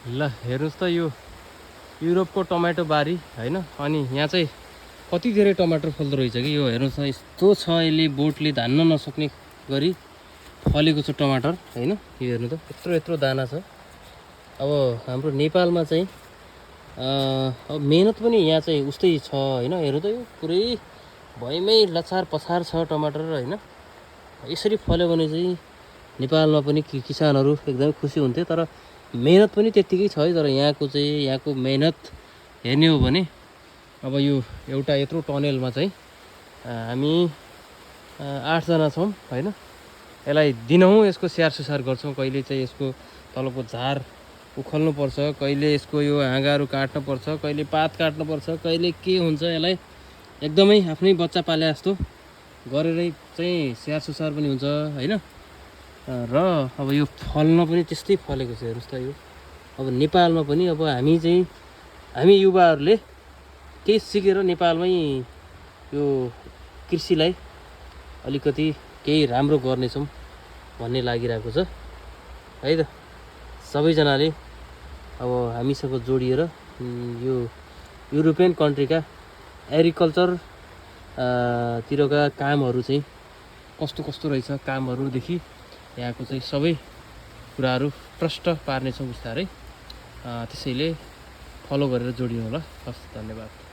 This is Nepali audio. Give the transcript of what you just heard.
ल हेर्नुहोस् त यो युरोपको टमाटो बारी होइन। अनि यहाँ चाहिँ कति धेरै टमाटर फल्दो रहेछ कि यो हेर्नुहोस् त। यस्तो छ यसले बोटले धान्न नसक्ने गरी फलेको छ टमाटर होइन। यो हेर्नु त यत्रो यत्रो दाना छ। अब हाम्रो नेपालमा चाहिँ अब मेहनत पनि यहाँ चाहिँ उस्तै छ होइन। हेर्नु त यो पुरै भैमै लछार पछार छ टमाटर होइन। यसरी फल्यो भने चाहिँ नेपालमा पनि किसानहरू एकदमै खुसी हुन्थे। तर मेहनत पनि त्यत्तिकै छ है। तर यहाँको मेहनत हेर्ने हो भने अब यो एउटा यत्रो टनेलमा चाहिँ हामी 8 जना छौँ होइन। यसलाई दिनहुँ यसको स्याहार सुसार गर्छौँ। कहिले चाहिँ यसको तलको झार उखल्नुपर्छ, कहिले यसको यो हाँगाहरू काट्नुपर्छ, कहिले पात काट्नुपर्छ, कहिले के हुन्छ। यसलाई एकदमै आफ्नै बच्चा पाले जस्तो गरेरै चाहिँ स्याहार सुसार पनि हुन्छ होइन। र अब यो फल्न पनि त्यस्तै फलेको छ हेर्नुहोस् त। यो अब नेपालमा पनि अब हामी युवाहरूले केही सिकेर नेपालमै यो कृषिलाई अलिकति केही राम्रो गर्नेछौँ भन्ने लागिरहेको छ है त। सबैजनाले अब हामीसँग जोडिएर यो युरोपियन कन्ट्रीका एग्रिकल्चर तिरका कामहरू चाहिँ कस्तो रहेछ कामहरूदेखि यहाँको चाहिँ सबै कुराहरू प्रष्ट पार्नेछौँ बिस्तारै। त्यसैले फलो गरेर जोडिनु होला। हस्, धन्यवाद।